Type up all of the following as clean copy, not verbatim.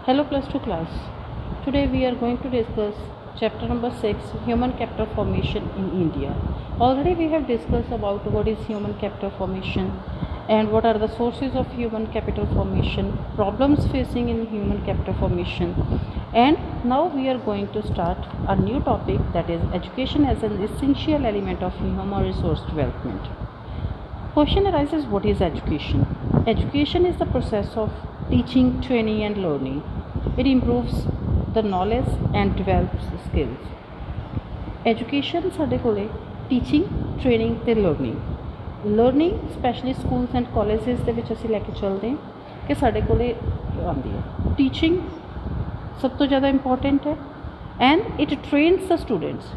Hello plus 2 class. Today we are going to discuss chapter number 6, human capital formation in India. Already we have discussed about what is human capital formation and what are the sources of human capital formation, problems facing in human capital formation, and now we are going to start a new topic, that is education as an essential element of human resource development. Question arises, what is education? Education is the process of teaching, training and learning. It improves the knowledge and develops skills. Education ਸਾਡੇ ਕੋਲੇ teaching, training ਤੇ learning specially schools and colleges ਦੇ ਵਿੱਚ ਅਸੀਂ ਲੈ ਕੇ ਚੱਲਦੇ ਹਾਂ ਕਿ ਸਾਡੇ ਕੋਲੇ ਆਉਂਦੀ ਹੈ ਟੀਚਿੰਗ ਸਭ ਤੋਂ ਜ਼ਿਆਦਾ ਇੰਪੋਰਟੈਂਟ ਹੈ and it trains the students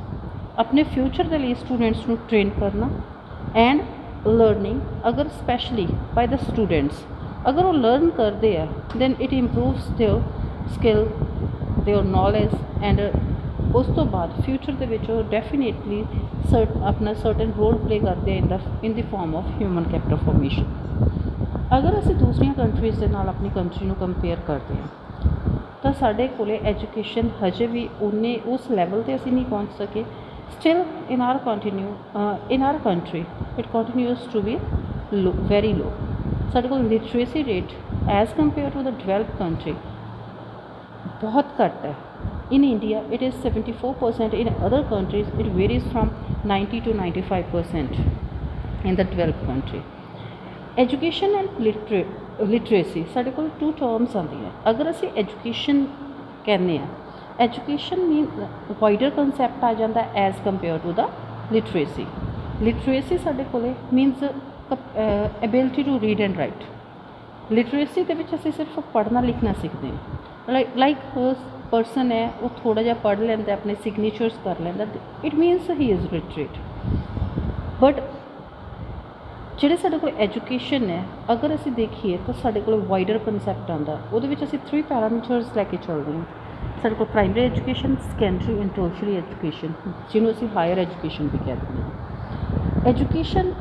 ਆਪਣੇ ਫਿਊਚਰ ਦੇ ਲਈ ਸਟੂਡੈਂਟਸ ਨੂੰ ਟ੍ਰੇਨ ਕਰਨਾ ਐਂਡ ਲਰਨਿੰਗ ਅਗਰ ਸਪੈਸ਼ਲੀ ਬਾਈ ਦ ਸਟੂਡੈਂਟਸ ਅਗਰ ਉਹ ਲਰਨ ਕਰਦੇ ਆ then it improves their skill their knowledge and ਉਸ ਤੋਂ ਬਾਅਦ ਫਿਊਚਰ ਦੇ ਵਿੱਚ ਉਹ ਡੈਫੀਨੇਟਲੀ ਆਪਣਾ ਸਰਟਨ ਰੋਲ ਪਲੇ ਕਰਦੇ ਆ ਇਨ ਦੀ farm of human capital formation. ਅਗਰ ਅਸੀਂ ਦੂਸਰੀਆਂ ਕੰਟਰੀਜ਼ ਦੇ ਨਾਲ ਆਪਣੀ ਕੰਟਰੀ ਨੂੰ ਕੰਪੇਅਰ ਕਰਦੇ ਹਾਂ ਤਾਂ ਸਾਡੇ ਕੋਲੇ ਐਜੂਕੇਸ਼ਨ ਹਜੇ ਵੀ ਉਨੇ ਉਸ ਲੈਵਲ 'ਤੇ ਅਸੀਂ ਨਹੀਂ ਪਹੁੰਚ ਸਕੇ। Still in our country it continues to be very low. ਸਾਡੇ ਕੋਲ literacy rate as compare to the developed country ਬਹੁਤ ਘੱਟ ਹੈ। In India, it is 74%. In other countries, it varies from 90 to 95% in the developed country. Education and literacy, ਸਾਡੇ ਕੋਲ two terms ਆਉਂਦੀਆਂ। ਅਗਰ ਅਸੀਂ education ਕਹਿੰਦੇ ਹਾਂ, education mean wider concept ਆ ਜਾਂਦਾ as compared to the literacy. Literacy ਸਾਡੇ ਕੋਲੇ means ability to read and write. Literacy ਦੇ ਵਿੱਚ ਅਸੀਂ ਸਿਰਫ ਪੜ੍ਹਨਾ ਲਿਖਣਾ ਸਿੱਖਦੇ ਹਾਂ। like ਪਰਸਨ ਹੈ ਉਹ ਥੋੜ੍ਹਾ ਜਿਹਾ ਪੜ੍ਹ ਲੈਂਦਾ, ਆਪਣੇ ਸਿਗਨੇਚਰਸ ਕਰ ਲੈਂਦਾ, it means he is literate. But ਜਿਹੜੇ ਸਾਡੇ ਕੋਲ ਐਜੂਕੇਸ਼ਨ ਹੈ ਅਗਰ ਅਸੀਂ ਦੇਖੀਏ ਤਾਂ ਸਾਡੇ ਕੋਲ ਵਾਈਡਰ ਕੰਸੈਪਟ ਆਉਂਦਾ। ਉਹਦੇ ਵਿੱਚ ਅਸੀਂ 3 ਪੈਰਾਮੀਟਰਸ ਲੈ ਕੇ ਚੱਲਦੇ ਹਾਂ। ਸਾਡੇ ਕੋਲ primary education, secondary and tertiary education, ਜਿਹਨੂੰ ਅਸੀਂ ਹਾਇਰ ਐਜੂਕੇਸ਼ਨ ਵੀ ਕਹਿ ਦਿੰਦੇ ਹਾਂ। ਐਜੂਕੇਸ਼ਨ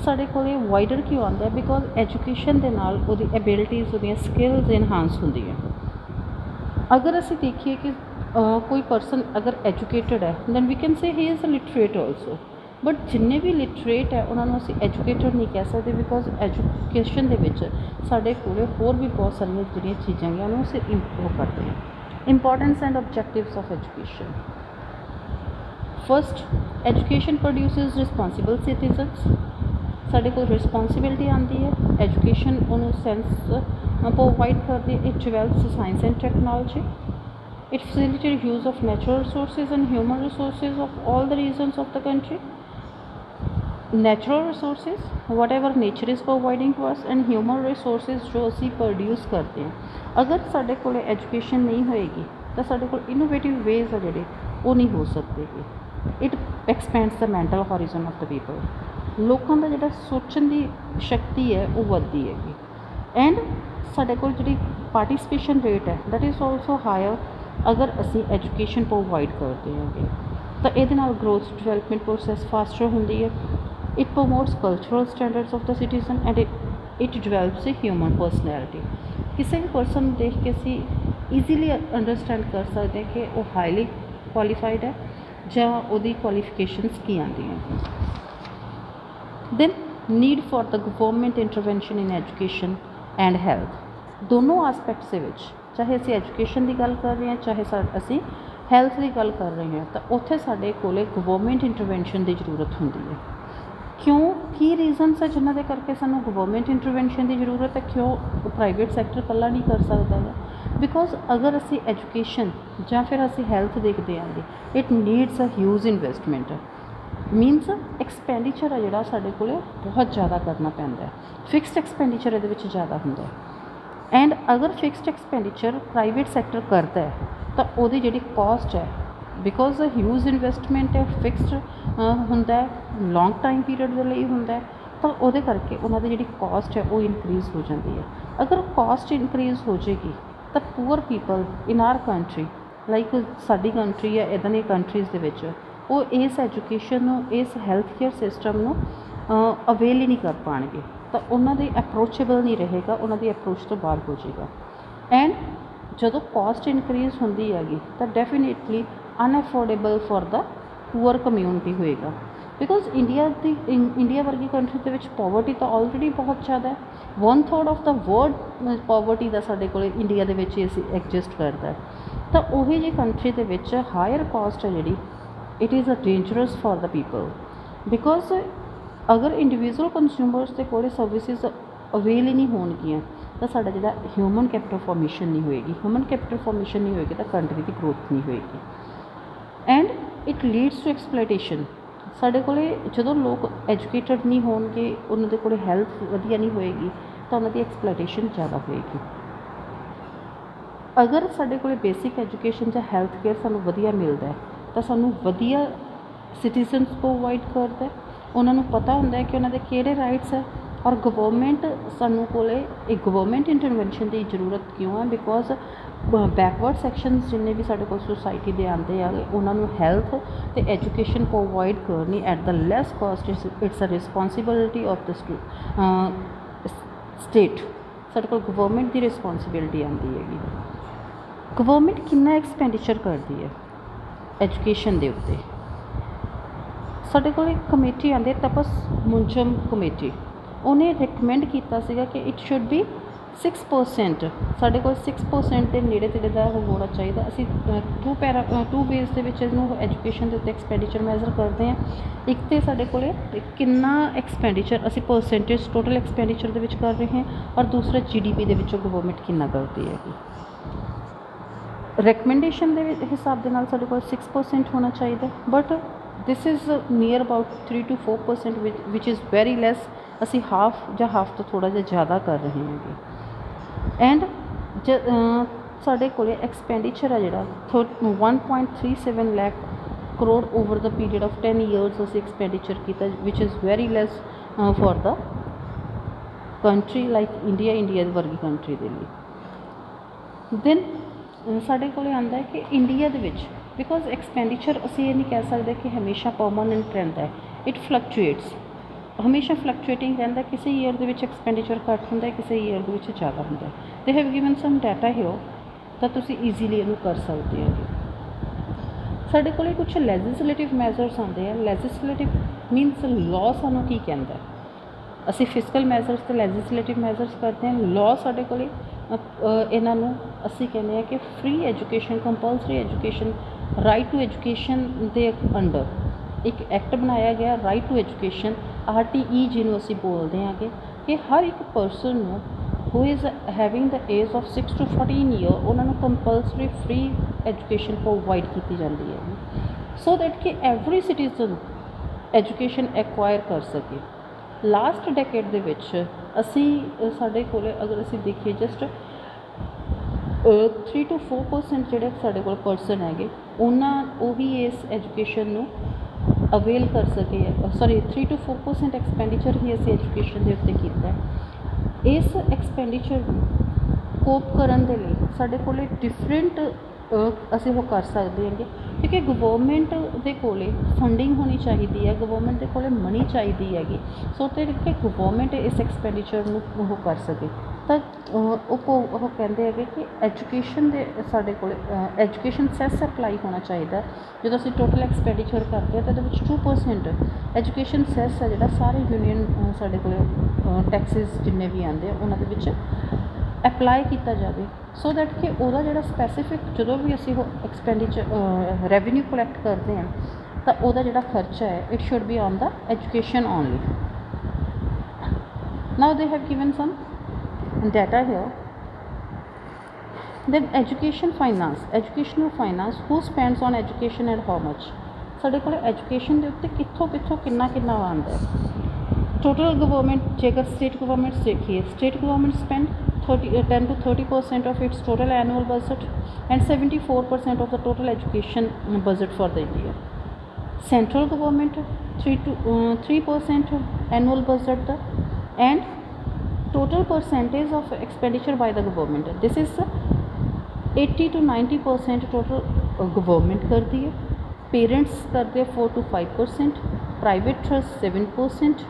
ਸਾਡੇ ਕੋਲ ਵਾਈਡਰ ਕਿਉਂ ਆਉਂਦਾ? ਬਿਕੋਜ਼ ਐਜੂਕੇਸ਼ਨ ਦੇ ਨਾਲ ਉਹਦੀ ਐਬਿਲਿਟੀਜ਼, ਉਹਦੀਆਂ ਸਕਿੱਲਸ ਇਨਹਾਂਸ ਹੁੰਦੀਆਂ। ਅਗਰ ਅਸੀਂ ਦੇਖੀਏ ਕਿ ਕੋਈ ਪਰਸਨ ਅਗਰ ਐਜੂਕੇਟਡ ਹੈ then we can say he is a literate also. But ਜਿੰਨੇ ਵੀ ਲਿਟਰੇਟ ਹੈ ਉਹਨਾਂ ਨੂੰ ਅਸੀਂ ਐਜੂਕੇਟਡ ਨਹੀਂ ਕਹਿ ਸਕਦੇ, ਬਿਕੋਜ਼ ਐਜੂਕੇਸ਼ਨ ਦੇ ਵਿੱਚ ਸਾਡੇ ਕੋਲ ਹੋਰ ਵੀ ਬਹੁਤ ਸਾਰੀਆਂ ਜਿਹੜੀਆਂ ਚੀਜ਼ਾਂ ਹੈਗੀਆਂ ਉਹਨੂੰ ਅਸੀਂ ਇੰਪਰੂਵ ਕਰਦੇ ਹਾਂ। Importance and objectives of education. First, education produces responsible citizens. ਸਾਡੇ ਕੋਲ ਰਿਸਪੋਂਸੀਬਿਲਿਟੀ ਆਉਂਦੀ ਹੈ। ਐਜੂਕੇਸ਼ਨ ਉਹਨੂੰ ਸੈਂਸ ਪ੍ਰੋਵਾਈਡ ਕਰਦੀ ਹੈ। It develops science and technology. It facilitate use of natural resources and human resources of all the regions of the country. Natural resources whatever nature is providing to us, and human resources ਜੋ ਅਸੀਂ produce ਕਰਦੇ ਹਾਂ। ਅਗਰ ਸਾਡੇ ਕੋਲ education ਨਹੀਂ ਹੋਏਗੀ ਤਾਂ ਸਾਡੇ ਕੋਲ ਇਨੋਵੇਟਿਵ ਵੇਜ਼ ਆ ਜਿਹੜੇ ਉਹ ਨਹੀਂ ਹੋ ਸਕਦੇ। It expands the mental horizon of the people. ਲੋਕਾਂ ਦਾ ਜਿਹੜਾ ਸੋਚਣ ਦੀ ਸ਼ਕਤੀ ਹੈ ਉਹ ਵੱਧਦੀ ਹੈਗੀ। ਐਂਡ ਸਾਡੇ ਕੋਲ ਜਿਹੜੀ ਪਾਰਟੀਸਪੇਸ਼ਨ ਰੇਟ ਹੈ ਦੈਟ ਇਜ਼ ਆਲਸੋ ਹਾਇਰ ਅਗਰ ਅਸੀਂ ਐਜੂਕੇਸ਼ਨ ਪ੍ਰੋਵਾਈਡ ਕਰਦੇ ਹੈਗੇ ਤਾਂ ਇਹਦੇ ਨਾਲ ਗਰੋਥ ਡਿਵੈਲਪਮੈਂਟ ਪ੍ਰੋਸੈਸ ਫਾਸਟਰ ਹੁੰਦੀ ਹੈ। It promotes cultural standards of the citizen and it develops a human personality. ਕਿਸੇ ਵੀ ਪਰਸਨ ਨੂੰ ਦੇਖ ਕੇ ਅਸੀਂ ਈਜ਼ੀਲੀ ਅੰਡਰਸਟੈਂਡ ਕਰ ਸਕਦੇ ਹਾਂ ਕਿ ਉਹ ਹਾਈਲੀ ਕੁਆਲੀਫਾਈਡ ਹੈ ਜਾਂ ਉਹਦੀ ਕੁਆਲੀਫਿਕੇਸ਼ਨਸ ਕੀ ਆਉਂਦੀਆਂ। Then need for the government intervention in education and health. ਦੋਨੋਂ ਆਸਪੈਕਟਸ ਦੇ ਵਿੱਚ ਚਾਹੇ ਅਸੀਂ ਐਜੂਕੇਸ਼ਨ ਦੀ ਗੱਲ ਕਰ ਰਹੇ ਹਾਂ ਚਾਹੇ ਅਸੀਂ ਹੈਲਥ ਦੀ ਗੱਲ ਕਰ ਰਹੇ ਹਾਂ ਤਾਂ ਉੱਥੇ ਸਾਡੇ ਕੋਲ ਗਵਰਨਮੈਂਟ ਇੰਟਰਵੈਂਸ਼ਨ ਦੀ ਜ਼ਰੂਰਤ ਹੁੰਦੀ ਹੈ। ਕਿਉਂ? ਕੀ ਰੀਜ਼ਨਸ ਹੈ ਜਿਨ੍ਹਾਂ ਦੇ ਕਰਕੇ ਸਾਨੂੰ ਗਵਰਨਮੈਂਟ ਇੰਟਰਵੈਂਸ਼ਨ ਦੀ ਜ਼ਰੂਰਤ ਹੈ? ਕਿਉਂ ਪ੍ਰਾਈਵੇਟ ਸੈਕਟਰ ਇਕੱਲਾ ਨਹੀਂ ਕਰ ਸਕਦਾ ਹੈ? ਬਿਕੋਜ਼ ਅਗਰ ਅਸੀਂ ਐਜੂਕੇਸ਼ਨ ਜਾਂ ਫਿਰ ਅਸੀਂ ਹੈਲਥ ਦੇਖਦੇ ਆਂਗੇ it needs a huge investment. Means expenditure ਆ ਜਿਹੜਾ ਸਾਡੇ ਕੋਲ ਬਹੁਤ ਜ਼ਿਆਦਾ ਕਰਨਾ ਪੈਂਦਾ। ਫਿਕਸਡ ਐਕਸਪੈਂਡੀਚਰ ਇਹਦੇ ਵਿੱਚ ਜ਼ਿਆਦਾ ਹੁੰਦਾ। ਐਂਡ ਅਗਰ ਫਿਕਸਡ ਐਕਸਪੈਂਡੀਚਰ ਪ੍ਰਾਈਵੇਟ ਸੈਕਟਰ ਕਰਦਾ ਹੈ ਤਾਂ ਉਹਦੀ ਜਿਹੜੀ ਕੋਸਟ ਹੈ ਬਿਕੋਜ਼ ਹਿਊਜ ਇਨਵੈਸਟਮੈਂਟ ਹੈ, ਫਿਕਸਡ ਹੁੰਦਾ ਹੈ, ਲੌਂਗ ਟਾਈਮ ਪੀਰੀਅਡ ਦੇ ਲਈ ਹੁੰਦਾ ਤਾਂ ਉਹਦੇ ਕਰਕੇ ਉਹਨਾਂ ਦੀ ਜਿਹੜੀ ਕੋਸਟ ਹੈ ਉਹ ਇਨਕਰੀਜ਼ ਹੋ ਜਾਂਦੀ ਹੈ। ਅਗਰ ਕੋਸਟ ਇਨਕਰੀਜ਼ ਹੋ ਜਾਏਗੀ ਤਾਂ poor people in our country like ਸਾਡੀ ਕੰਟਰੀ ਹੈ ਇੱਦਾਂ ਦੀਆਂ ਕੰਟਰੀਜ਼ ਦੇ ਵਿੱਚ ਉਹ ਇਸ ਐਜੂਕੇਸ਼ਨ ਨੂੰ, ਇਸ ਹੈਲਥ ਕੇਅਰ ਸਿਸਟਮ ਨੂੰ ਅਵੇਲ ਹੀ ਨਹੀਂ ਕਰ ਪਾਉਣਗੇ ਤਾਂ ਉਹਨਾਂ ਦੇ ਅਪਰੋਚੇਬਲ ਨਹੀਂ ਰਹੇਗਾ, ਉਹਨਾਂ ਦੀ ਅਪਰੋਚ ਤੋਂ ਬਾਹਰ ਹੋ ਜਾਏਗਾ। ਐਂਡ ਜਦੋਂ ਕੋਸਟ ਇਨਕਰੀਜ਼ ਹੁੰਦੀ ਹੈਗੀ ਤਾਂ definitely unaffordable for the poor community ਹੋਏਗਾ। ਬਿਕੋਜ਼ ਇੰਡੀਆ ਵਰਗੀ ਕੰਟਰੀ ਦੇ ਵਿੱਚ ਪੋਵਰਟੀ ਤਾਂ ਆਲਰੇਡੀ ਬਹੁਤ ਜ਼ਿਆਦਾ ਹੈ। 1/3 ਆਫ ਦਾ ਵਰਲਡ ਪੋਵਰਟੀ ਦਾ ਸਾਡੇ ਕੋਲ ਇੰਡੀਆ ਦੇ ਵਿੱਚ ਅਸੀਂ ਐਗਜ਼ਿਸਟ ਕਰਦਾ ਹੈ। ਤਾਂ ਉਹੀ ਜਿਹੀ ਕੰਟਰੀ ਦੇ ਵਿੱਚ ਹਾਇਰ ਕਾਸਟ ਹੈ ਜਿਹੜੀ, it is a dangerous for the people. Because ਅਗਰ ਇੰਡੀਵਿਜੂਅਲ ਕੰਜ਼ਿਊਮਰਸ ਦੇ ਕੋਲ ਸਰਵਿਸਿਜ਼ ਅਵੇਲ ਹੀ ਨਹੀਂ ਹੋਣਗੀਆਂ ਤਾਂ ਸਾਡਾ ਜਿਹੜਾ ਹਿਊਮਨ ਕੈਪੀਟਲ ਫਾਰਮੇਸ਼ਨ ਨਹੀਂ ਹੋਏਗੀ। ਹਿਊਮਨ ਕੈਪੀਟਲ ਫਾਰਮੇਸ਼ਨ ਨਹੀਂ ਹੋਏਗੀ ਤਾਂ ਕੰਟਰੀ ਦੀ ਗਰੋਥ ਨਹੀਂ ਹੋਏਗੀ। And it leads to exploitation. ਸਾਡੇ ਕੋਲ ਜਦੋਂ ਲੋਕ ਐਜੂਕੇਟਡ ਨਹੀਂ ਹੋਣਗੇ, ਉਹਨਾਂ ਦੇ ਕੋਲ ਹੈਲਥ ਵਧੀਆ ਨਹੀਂ ਹੋਏਗੀ ਤਾਂ ਉਹਨਾਂ ਦੀ ਐਕਸਪਲੋਇਟੇਸ਼ਨ ਜ਼ਿਆਦਾ ਹੋਏਗੀ। ਅਗਰ ਸਾਡੇ ਕੋਲ ਬੇਸਿਕ ਐਜੂਕੇਸ਼ਨ ਜਾਂ ਹੈਲਥ ਕੇਅਰ ਸਾਨੂੰ ਵਧੀਆ ਮਿਲਦਾ ਹੈ ਤਾਂ ਸਾਨੂੰ ਵਧੀਆ ਸਿਟੀਜ਼ਨਸ ਪ੍ਰੋਵਾਈਡ ਕਰਦਾ, ਉਹਨਾਂ ਨੂੰ ਪਤਾ ਹੁੰਦਾ ਹੈ ਕਿ ਉਹਨਾਂ ਦੇ ਕਿਹੜੇ ਰਾਈਟਸ ਹੈ। ਔਰ ਗਵਰਨਮੈਂਟ ਸਾਨੂੰ ਕੋਲੇ ਇੱਕ ਗਵਰਨਮੈਂਟ ਇੰਟਰਵੈਂਸ਼ਨ ਦੀ ਜ਼ਰੂਰਤ ਕਿਉਂ ਹੈ? ਬਿਕੋਜ਼ ਬੈਕਵਰਡ ਸੈਕਸ਼ਨਸ ਜਿੰਨੇ ਵੀ ਸਾਡੇ ਕੋਲ ਸੁਸਾਇਟੀ ਦੇ ਆਉਂਦੇ ਆ, ਉਹਨਾਂ ਨੂੰ ਹੈਲਥ ਅਤੇ ਐਜੂਕੇਸ਼ਨ ਪ੍ਰੋਵਾਈਡ ਕਰਨੀ at the less cost it's a responsibility of the state. ਸਾਡੇ ਕੋਲ ਗਵਰਨਮੈਂਟ ਦੀ ਰਿਸਪੋਂਸੀਬਿਲਿਟੀ ਆਉਂਦੀ ਹੈਗੀ। ਗਵਰਨਮੈਂਟ ਕਿੰਨਾ ਐਕਸਪੈਂਡੀਚਰ ਕਰਦੀ ਹੈ ਐਜੂਕੇਸ਼ਨ ਦੇ ਉੱਤੇ? ਸਾਡੇ ਕੋਲ ਇੱਕ ਕਮੇਟੀ ਆਉਂਦੀ ਹੈ, ਤਪਸ ਮੁੰਚਮ ਕਮੇਟੀ। ਉਹਨੇ ਰਿਕਮੈਂਡ ਕੀਤਾ ਸੀਗਾ ਕਿ ਇਟ ਸ਼ੁੱਡ ਬੀ 6%। ਸਾਡੇ ਕੋਲ 6% ਦੇ ਨੇੜੇ ਤੇੜੇ ਦਾ ਹੋਣਾ ਚਾਹੀਦਾ। ਅਸੀਂ ਟੂ ਵੇਜ਼ ਦੇ ਵਿੱਚ ਇਹਨੂੰ ਐਜੂਕੇਸ਼ਨ ਦੇ ਉੱਤੇ ਐਕਸਪੈਂਡੀਚਰ ਮੈਜ਼ਰ ਕਰਦੇ ਹਾਂ। ਇੱਕ ਤਾਂ ਸਾਡੇ ਕੋਲ ਕਿੰਨਾ ਐਕਸਪੈਂਡੀਚਰ ਅਸੀਂ ਪਰਸੈਂਟੇਜ ਟੋਟਲ ਐਕਸਪੈਂਡੀਚਰ ਦੇ ਵਿੱਚ ਕਰ ਰਹੇ ਹਾਂ, ਔਰ ਦੂਸਰਾ GDP ਦੇ ਵਿੱਚੋਂ ਗਵਰਨਮੈਂਟ ਕਿੰਨਾ ਕਰਦੀ ਹੈਗੀ। ਰੈਕਮੈਂਡੇਸ਼ਨ ਦੇ ਹਿਸਾਬ ਦੇ ਨਾਲ ਸਾਡੇ ਕੋਲ 6% ਹੋਣਾ ਚਾਹੀਦਾ, but this is near about 3 to 4% which is very ਲੈਸ। ਅਸੀਂ ਹਾਫ ਤੋਂ ਥੋੜ੍ਹਾ ਜਿਹਾ ਜ਼ਿਆਦਾ ਕਰ ਰਹੇ ਹੈਗੇ। ਐਂਡ ਸਾਡੇ ਕੋਲ ਐਕਸਪੈਂਡੀਚਰ ਆ ਜਿਹੜਾ 1.37 lakh crore over the period of 10 years ਅਸੀਂ ਐਕਸਪੈਂਡੀਚਰ ਕੀਤਾ, which is very less for the country like India ਵਰਗੀ ਕੰਟਰੀ ਦੇ ਲਈ। ਦੈਨ ਸਾਡੇ ਕੋਲ ਆਉਂਦਾ ਹੈ ਕਿ ਇੰਡੀਆ ਦੇ ਵਿੱਚ ਬਿਕੋਜ਼ ਐਕਸਪੈਂਡੀਚਰ ਅਸੀਂ ਇਹ ਨਹੀਂ ਕਹਿ ਸਕਦੇ ਕਿ ਹਮੇਸ਼ਾ ਪਰਮਾਨੈਂਟ ਰਹਿੰਦਾ ਹੈ। ਇਟ ਫਲਕਚੁਏਟਸ, ਹਮੇਸ਼ਾ ਫਲਕਚੁਏਟਿੰਗ ਰਹਿੰਦਾ। ਕਿਸੇ ਈਅਰ ਦੇ ਵਿੱਚ ਐਕਸਪੈਂਡੀਚਰ ਘੱਟ ਹੁੰਦਾ, ਕਿਸੇ ਈਅਰ ਦੇ ਵਿੱਚ ਜ਼ਿਆਦਾ ਹੁੰਦਾ। They have given some data here ਤਾਂ ਤੁਸੀਂ ਈਜ਼ੀਲੀ ਇਹਨੂੰ ਕਰ ਸਕਦੇ ਹੋ। ਸਾਡੇ ਕੋਲ ਕੁਛ ਲੈਜਿਸਲੇਟਿਵ ਮੈਜ਼ਰਸ ਆਉਂਦੇ ਆ। ਲੈਜਿਸਲੇਟਿਵ ਮੀਨਸ ਲਾਅ ਸਾਨੂੰ ਕੀ ਕਹਿੰਦਾ। ਅਸੀਂ ਫਿਸਕਲ ਮੈਜ਼ਰਸ ਅਤੇ ਲੈਜਿਸਲੇਟਿਵ ਮੈਜ਼ਰਸ ਕਰਦੇ ਹਾਂ। ਲਾਅ ਸਾਡੇ ਕੋਲ ਇਹਨਾਂ ਨੂੰ ਅਸੀਂ ਕਹਿੰਦੇ ਹਾਂ ਕਿ free education, compulsory education, right to education ਦੇ ਅੰਡਰ ਇੱਕ ਐਕਟ ਬਣਾਇਆ ਗਿਆ, ਰਾਈਟ ਟੂ ਐਜੂਕੇਸ਼ਨ RTE, ਜਿਹਨੂੰ ਅਸੀਂ ਬੋਲਦੇ ਹਾਂਗੇ ਕਿ ਹਰ ਇੱਕ ਪਰਸਨ ਨੂੰ who is having the age of 6 to 14 year ਉਹਨਾਂ ਨੂੰ ਕੰਪਲਸਰੀ ਫ੍ਰੀ ਐਜੂਕੇਸ਼ਨ ਪ੍ਰੋਵਾਈਡ ਕੀਤੀ ਜਾਂਦੀ ਹੈ, ਸੋ ਦੈਟ ਕਿ ਐਵਰੀ ਸਿਟੀਜ਼ਨ ਐਜੂਕੇਸ਼ਨ ਐਕਵਾਇਰ ਕਰ ਸਕੇ। ਲਾਸਟ ਡੈਕੇਡ ਦੇ ਵਿੱਚ ਅਸੀਂ ਸਾਡੇ ਕੋਲ ਅਗਰ ਅਸੀਂ ਦੇਖੀਏ ਜਸਟ 3 to 4% ਜਿਹੜੇ ਸਾਡੇ ਕੋਲ ਪਰਸਨ ਹੈਗੇ ਉਹੀ ਇਸ ਐਜੂਕੇਸ਼ਨ ਨੂੰ ਅਵੇਲ ਕਰ ਸਕੇ। 3 to 4% ਐਕਸਪੈਂਡੀਚਰ ਹੀ ਅਸੀਂ ਐਜੂਕੇਸ਼ਨ ਦੇ ਉੱਤੇ ਕੀਤਾ। ਇਸ ਐਕਸਪੈਂਡੀਚਰ ਨੂੰ ਕੋਪ ਕਰਨ ਦੇ ਲਈ ਸਾਡੇ ਕੋਲ ਡਿਫਰੈਂਟ ਅਸੀਂ ਉਹ ਕਰ ਸਕਦੇ ਹੈਗੇ, ਕਿਉਂਕਿ ਗਵਰਨਮੈਂਟ ਦੇ ਕੋਲ ਫੰਡਿੰਗ ਹੋਣੀ ਚਾਹੀਦੀ ਹੈ, ਗਵਰਨਮੈਂਟ ਦੇ ਕੋਲ ਮਨੀ ਚਾਹੀਦੀ ਹੈਗੀ, ਸੋ ਕਿ ਗਵਰਨਮੈਂਟ ਇਸ ਐਕਸਪੈਂਡੀਚਰ ਨੂੰ ਉਹ ਕਰ ਸਕੇ। ਤਾਂ ਉਹ ਕਹਿੰਦੇ ਹੈਗੇ ਕਿ ਐਜੂਕੇਸ਼ਨ ਦੇ ਸਾਡੇ ਕੋਲ ਐਜੂਕੇਸ਼ਨ ਸੈਸ ਅਪਲਾਈ ਹੋਣਾ ਚਾਹੀਦਾ। ਜਦੋਂ ਅਸੀਂ ਟੋਟਲ ਐਕਸਪੈਂਡੀਚਰ ਕਰਦੇ ਹਾਂ ਤਾਂ ਇਹਦੇ ਵਿੱਚ 2% ਐਜੂਕੇਸ਼ਨ ਸੈਸ ਹੈ ਜਿਹੜਾ ਸਾਰੇ ਯੂਨੀਅਨ ਸਾਡੇ ਕੋਲ ਟੈਕਸਿਸ ਜਿੰਨੇ ਵੀ ਆਉਂਦੇ ਆ ਉਹਨਾਂ ਦੇ ਵਿੱਚ ਅਪਲਾਈ ਕੀਤਾ ਜਾਵੇ, ਸੋ ਦੈਟ ਕਿ ਉਹਦਾ ਜਿਹੜਾ ਸਪੈਸੀਫਿਕ ਜਦੋਂ ਵੀ ਅਸੀਂ ਉਹ ਐਕਸਪੈਂਡੀਚਰ ਰੈਵਨਿਊ ਕਲੈਕਟ ਕਰਦੇ ਹਾਂ ਤਾਂ ਉਹਦਾ ਜਿਹੜਾ ਖਰਚਾ ਹੈ it should be on the education only. Now they have given some data here. Then educational finance, who spends on education and how much? ਸਾਡੇ ਕੋਲ ਐਜੂਕੇਸ਼ਨ ਦੇ ਉੱਤੇ ਕਿੱਥੋਂ ਕਿੰਨਾ ਆਉਂਦਾ ਹੈ। ਟੋਟਲ ਗਵਰਨਮੈਂਟ ਜੇਕਰ ਸਟੇਟ ਗਵਰਨਮੈਂਟ ਦੇਖੀਏ, state government spend 10 to 30% of its total annual budget and 74% of the total education budget for the year. Central government 3% annual budget and total percentage of expenditure by the government, this is 80 to 90% total government करती है, parents करते हैं 4 to 5%, private trust 7%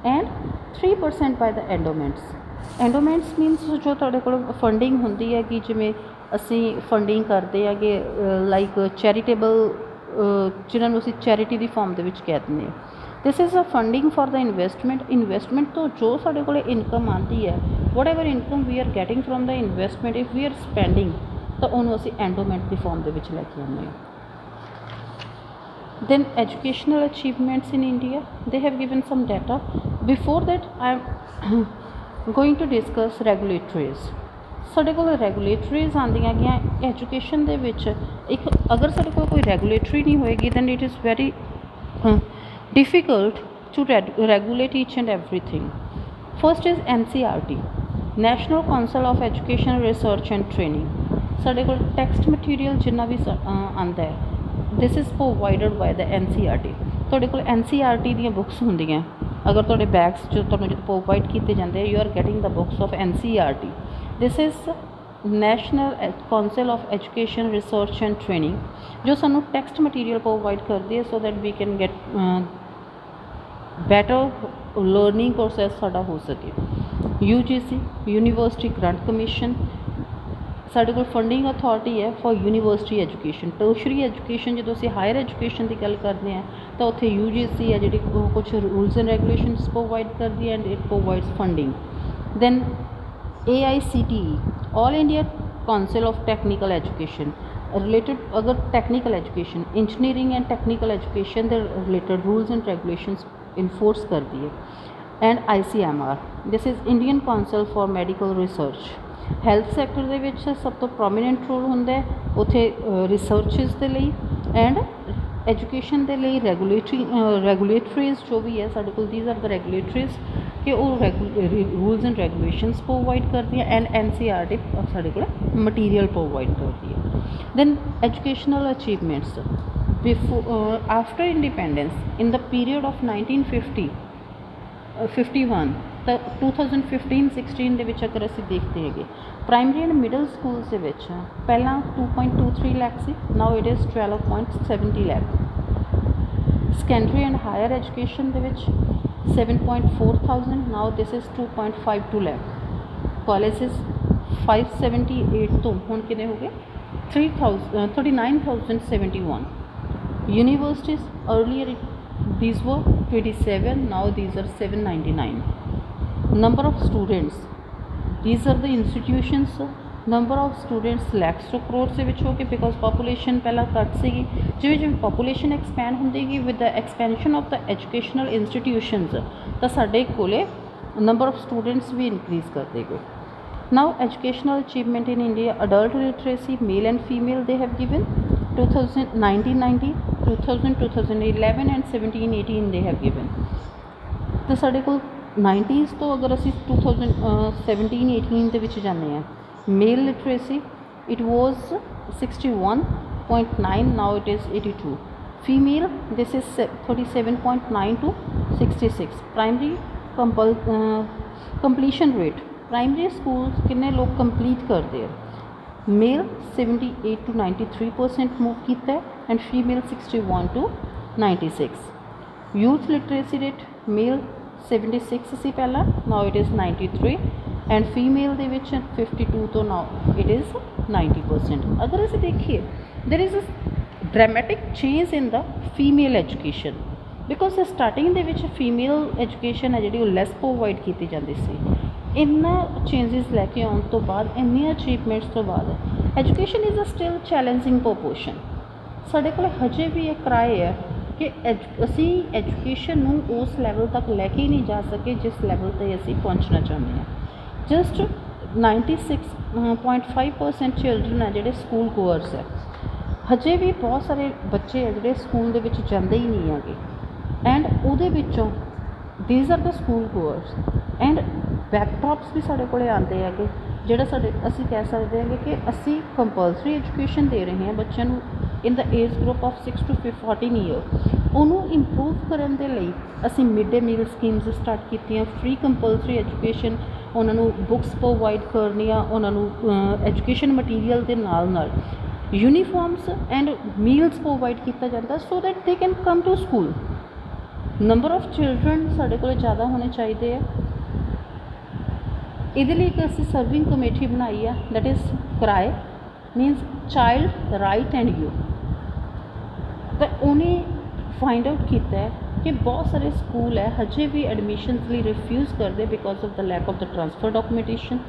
and 3% by the endowments। Endowments मीनस जो ਤੁਹਾਡੇ ਕੋਲ funding ਹੁੰਦੀ ਹੈ ਕਿ ਜਿਵੇਂ ਅਸੀਂ ਫੰਡਿੰਗ ਕਰਦੇ ਹੈਗੇ ਲਾਈਕ ਚੈਰੀਟੇਬਲ ਜਿਨ੍ਹਾਂ ਨੂੰ ਅਸੀਂ ਚੈਰਿਟੀ ਦੀ ਫਾਰਮ ਦੇ ਵਿੱਚ ਕਹਿ ਦਿੰਦੇ ਹਾਂ। This is a funding for the investment ਤੋਂ ਜੋ ਸਾਡੇ ਕੋਲ ਇਨਕਮ ਆਉਂਦੀ ਹੈ whatever income we are getting from the investment if we are spending ਤਾਂ ਉਹਨੂੰ ਅਸੀਂ ਐਂਡੋਮੈਂਟ ਦੀ ਫਾਰਮ ਦੇ ਵਿੱਚ ਲੈ ਕੇ ਆਉਂਦੇ ਹਾਂ। Then educational achievements in India, they have given some data. Before that I am going to discuss regulatories. ਸਾਡੇ ਕੋਲ ਰੈਗੂਲੇਟਰੀਜ਼ ਆਉਂਦੀਆਂ ਗਈਆਂ ਐਜੂਕੇਸ਼ਨ ਦੇ ਵਿੱਚ। ਇੱਕ ਅਗਰ ਸਾਡੇ ਕੋਲ ਕੋਈ ਰੈਗੂਲੇਟਰੀ ਨਹੀਂ ਹੋਏਗੀ then it is very difficult to regulate each and everything. First is NCERT, National Council of Education Research and Training. ਸਾਡੇ ਕੋਲ ਟੈਕਸਟ ਮਟੀਰੀਅਲ ਜਿੰਨਾ ਵੀ ਆਉਂਦਾ ਹੈ this is provided bye the NCERT। ਤੁਹਾਡੇ ਕੋਲ NCERT ਦੀਆਂ ਬੁੱਕਸ ਹੁੰਦੀਆਂ ਅਗਰ ਤੁਹਾਡੇ ਬੈਗਸ 'ਚ ਤੁਹਾਨੂੰ ਜਦੋਂ ਪ੍ਰੋਵਾਈਡ ਕੀਤੇ ਜਾਂਦੇ you are getting the books of NCERT। This is National Council of Education Research and Training ਜੋ ਸਾਨੂੰ ਟੈਕਸਟ ਮਟੀਰੀਅਲ ਪ੍ਰੋਵਾਈਡ ਕਰਦੀ ਹੈ so that we can get better learning process ਸਾਡਾ ਹੋ ਸਕੇ। UGC, ਯੂਨੀਵਰਸਿਟੀ ਗ੍ਰਾਂਟ ਕਮਿਸ਼ਨ, ਸਾਡੇ ਕੋਲ funding authority ਹੈ for university education. Tertiary education ਜਦੋਂ ਅਸੀਂ ਹਾਇਰ ਐਜੂਕੇਸ਼ਨ ਦੀ ਗੱਲ ਕਰਦੇ ਹਾਂ ਤਾਂ ਉੱਥੇ UGC ਹੈ ਜਿਹੜੀ ਕੁਛ ਰੂਲਸ ਐਂਡ ਰੈਗੂਲੇਸ਼ਨਸ ਪ੍ਰੋਵਾਈਡ ਕਰਦੀ ਹੈ and it provides funding. Then AICTE, all India council of technical education related अगर technical education engineering and technical education के related rules and regulations enforce करती है। And ICMR, this is Indian council for medical research. Health sector के विच सब तो prominent role होंदा है उत्थे रिसर्चिज के लिए एंड एजुकेशन के लिए रेगूलेटरीज जो भी है साढ़े कोल दीज आर द रेगूलेटरीज कि वो रूल्स एंड रेगूलेशंस प्रोवाइड करती है एंड NCERT साढ़े कोल मटीरियल प्रोवाइड करती है। Then educational achievements before after independence in the period of 1951 तो 2015-16 ਦੇ ਵਿੱਚ अगर ਅਸੀਂ देखते हैं प्राइमरी एंड मिडल स्कूल्स ਦੇ ਵਿੱਚ ਪਹਿਲਾਂ 2.23 ਲੱਖ ਸੀ now it is 12.70 lakh. Secondary and higher education ਦੇ ਵਿੱਚ 7.4,000 now this is 2.52 lakh. Colleges 578 ਤੋਂ ਹੁਣ ਕਿੰਨੇ ਹੋ ਗਏ 39,071। Universities earlier these were 27, now these are 799। number of students, these are the institutions, number of students lakhs to crores ਦੇ ਵਿੱਚ ਹੋ ਕੇ ਬਿਕੋਜ਼ ਪਾਪੂਲੇਸ਼ਨ ਪਹਿਲਾਂ ਘੱਟ ਸੀਗੀ ਜਿਵੇਂ ਜਿਵੇਂ ਪਾਪੂਲੇਸ਼ਨ ਐਕਸਪੈਂਡ ਹੁੰਦੀ ਗਈ with the expansion of the educational institutions ਤਾਂ ਸਾਡੇ ਕੋਲੇ ਨੰਬਰ ਆਫ ਸਟੂਡੈਂਟਸ ਵੀ ਇਨਕਰੀਜ਼ ਕਰਦੇ ਗਏ। Now educational achievement in India, adult literacy, male and female, they have given 1990, 2000, 2011 and 17-18 they have given। तो साढ़े को 90s तो अगर असी 2017-18 ਦੇ ਵਿੱਚ ਜਾਂਦੇ ਹਾਂ mail literacy it was 61.9, now it is 82। female this is 37.9 to 66। primary completion rate, primary school किन्ने लोग कंप्लीट करते हैं मेल 78 to 93% मूव किया है and female 61 to 96। Youth literacy rate male 76 सी पहला now it is 93 and female दे विच 52 तो नाउ इट इज़ 90%। अगर असीं देखिए there is a dramatic change in the female education because starting दे विच फीमेल एजुकेशन है जिहड़ी लैस प्रोवाइड की जाती सी। इन्ना चेंजिस लैके आने तो बाद इन्नी अचीवमेंट्स तो बाद education is a still challenging proportion. साढ़े को हजे भी एक राय है कि असी एजुकेशन नूं उस लैवल तक लैके ही नहीं जा सके जिस लैवल पर असी पहुँचना चाहते हैं। जस्ट 96.5% चिल्ड्रन है जोड़े स्कूल गोअर्स है हजे भी बहुत सारे बच्चे है जोड़े स्कूल दे विच जांदे ही नहीं है एंड उहदे विचों these are the school goers and backdrops भी साढ़े को आते हैं कि जोड़ा साढ़े असी कह सकते हैं कि असी कंपलसरी एजुकेशन दे रहे हैं बच्चों in the age group of 6 to 14 year उन्होंने इंप्रूव करने के लिए असी mid day meal schemes start की फ्री कंपलसरी एजुकेशन उन्होंने बुक्स प्रोवाइड करनिया उन्होंने एजुकेशन मटीरियल के नाल यूनीफॉर्म्स एंड मील्स प्रोवाइड किया जाता so that they can come to school. Number of children साढ़े को ज़्यादा होने चाहिए है ये असी सर्विंग कमेटी बनाई है दैट इज़ कराए मीनस चाइल्ड राइट एंड यू। तो उन्हें फाइंड आउट किया है कि बहुत सारे स्कूल है हजे भी एडमिशनस लिए रिफ्यूज़ करते because of the lack of the transfer documentation,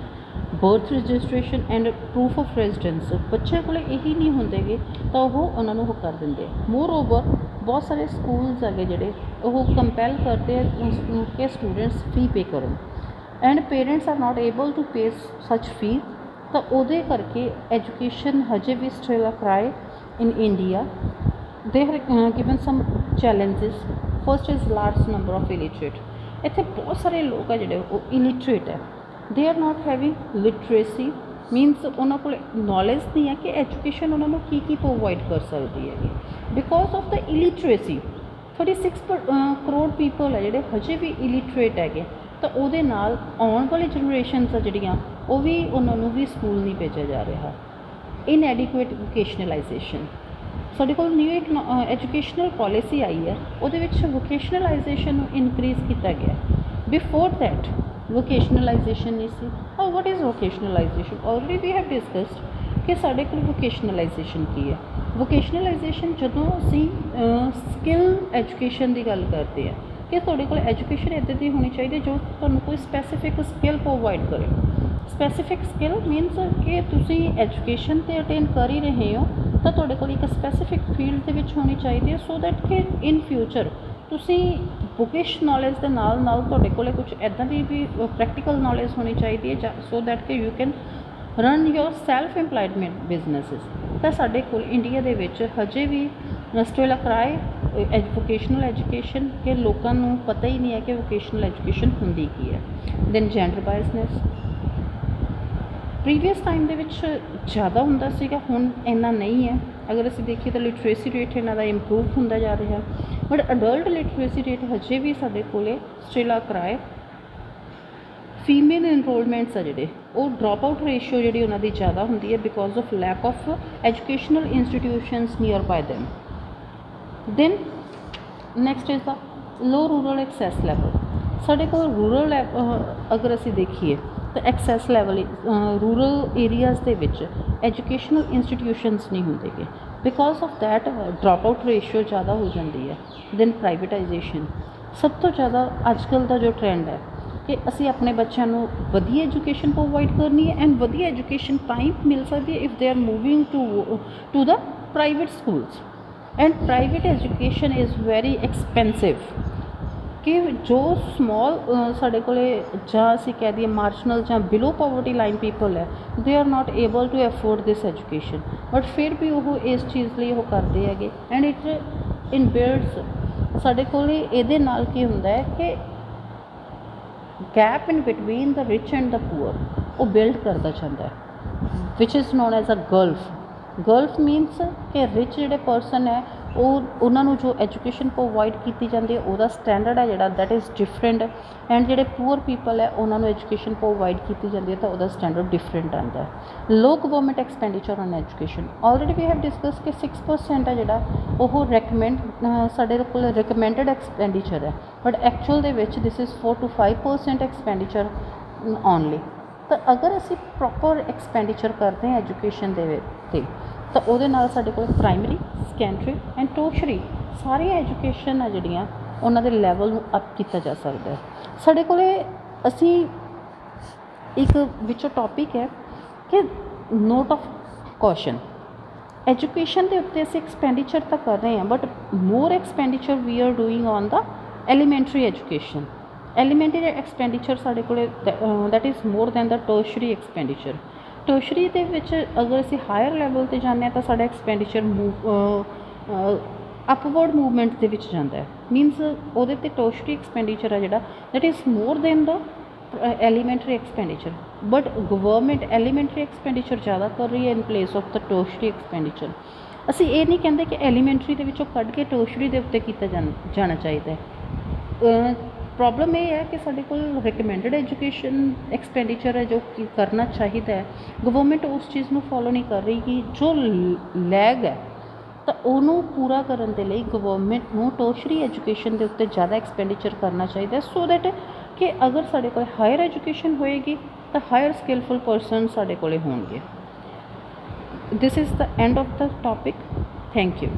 birth registration and proof of residence. बच्चे को यही नहीं होंगे तो उन्होंने वो कर देंगे। मोर ओवर बहुत सारे स्कूल्स है जोड़े वो कंपैल करते हैं कि स्टूडेंट्स फी पे करो and parents are not able to pay such fee. तो वो करके एजुकेशन हजे भी still a cry in India. They are given some challenges. First is large number of illiterate. इतने बहुत सारे लोग है जोड़े वो इलिटरेट है। They are not having literacy means उन्होंने को नॉलेज नहीं है कि एजुकेशन उन्होंने की प्रोवाइड कर सकती है because of the illiteracy. 36 crore people है जोड़े हजे भी इलिटरेट है। तो वो आने वाली जनरेशन है जड़ियाँ वो भी उन्होंने भी स्कूल नहीं भेजा जा रहा। Inadequate vocationalisation. साढ़े को न्यू एक एजुकेशनल पॉलिसी आई है वो वोकेशनलाइजेशन इनक्रीज़ किया गया। बिफोर दैट वोकेशनलाइजेशन नहीं सी। और what is vocationalisation already we have discussed कि साढ़े को वोकेशनलाइजेशन की है। वोकेशनलाइजेशन जदों असी स्किल एजुकेशन की गल करते हैं कि तुहाडे कोल एजुकेशन इदां दी होनी चाहिए जो तुहानूं कोई स्पैसीफिक स्किल प्रोवाइड करे। स्पैसीफिक स्किल मीनस कि तुसी एजुकेशन तो अटेन कर ही रहे हो तो तुहाडे कोल एक स्पैसीफिक फील्ड दे विच होनी चाहिए सो दैट कि इन फ्यूचर तुसी बुकिश नॉलेज के नाल नाल तुहाडे कोल कुछ इदां दी भी प्रैक्टिकल नॉलेज होनी चाहिए सो दैट कि you can run your self employment businesses. तो साढ़े कोल इंडिया दे विच हजे भी still a cry vocational education के लोगों को पता ही नहीं है कि वोकेशनल एजुकेशन होंदी की है। Then gender biasness previous time दे विच ज़्यादा हुंदा सीगा, हुण इन्ना नहीं है। अगर असीं देखिए तो लिटरेसी रेट इन्हां दा इंप्रूव होंदा जा रहा है बट अडल्ट लिटरेसी रेट हजे भी साढ़े कोले स्टिल आ क्राई। फीमेल एनरोलमेंट्स आ जोड़े वो ड्रॉप आउट रेशियो जी उन्होंने ज़्यादा होंगी है because of lack of educational institutions nearby them. Then next is the low rural access level. साढ़े को रूरल अगर असी देखिए तो एक्सैस लैवल रूरल एरियाज़ के एजुकेशनल इंस्टीट्यूशनस नहीं होंगे because of that drop out ratio ज़्यादा हो जाती है। दैन प्राइवेटाइजेशन सब तो ज़्यादा अजकल का जो ट्रेंड है कि असी अपने बच्चों को वधिया एजुकेशन प्रोवाइड करनी है एंड वधिया एजुकेशन टाइम मिल सकती है if they are moving to the private schools and private education is very expensive. कि जो स्मॉल साढ़े को असी कह दिए मार्जिनल या बिलो पॉवर्टी लाइन पीपल है they are not able to afford this education but फिर भी वो इस चीज़ लिए वो करते हैं एंड इट इन बिल्ड्स साढ़े को ये नाल की होंदा है कि gap in between the rich and the poor वो बिल्ड करता जाता है which is known as a gulf. Gulf means कि रिच जोड़े परसन है उन्होंने जो एजुकेशन प्रोवाइड की जाती है वह स्टैंडर्ड है जोड़ा दैट इज़ डिफरेंट एंड जोड़े पुअर पीपल है उन्होंने एजुकेशन प्रोवाइड की जाती है तो वह स्टैंडर्ड डिफरेंट आता है। Low government expenditure on education already we have discuss कि 6% है जोड़ा वो रैकमेंड साढ़े को रिकमेंडेड एक्सपेंडिचर है बट एक्चुअल दे विच this is 4 to 5% expenditure only. तो अगर असी प्रॉपर एक्सपेंडिचर करते हैं एजुकेशन के तो वो साढ़े को प्राइमरी सैकेंडरी एंड टोशरी सारी एजुकेशन है जड़ियाँ उन्होंने लैवल अप किया जा सकता है। साढ़े को असी एक विचों टॉपिक है कि नोट ऑफ कॉशन एजुकेशन के उत्ते असी एक्सपेंडिचर तो कर रहे हैं but more expenditure we are doing on the elementary education. Elementary expenditure साढ़े को that is more than the tertiary expenditure. Tertiary के अगर असी हायर लैवल पर जाने तो साढ़ा एक्सपेंडिचर अपवर्ड मूवमेंट के जाता है मीनस वो टर्शरी एक्सपेंडिचर है जोड़ा that is more than the elementary expenditure but government elementary expenditure ज़्यादा कर रही है in place of the tertiary expenditure. असी ये नहीं कहते कि एलीमेंट्री के कढ़ के टर्शरी के उत्ते किया जाना चाहिए। प्रॉब्लम ये है कि साढ़े को रिकमेंडेड एजुकेशन एक्सपेंडिचर है जो करना चाहिए है गवर्नमेंट उस चीज़ को फॉलो नहीं कर रही कि जो लैग है तो उन्होंने पूरा करने के लिए गवर्नमेंट को टर्शरी एजुकेशन के उत्ते ज़्यादा एक्सपेंडिचर करना चाहिए सो दैट कि अगर साढ़े को हायर एजुकेशन होएगी तो हायर स्किलफुल परसन साढ़े को होंगे। this is the end of the topic. Thank you.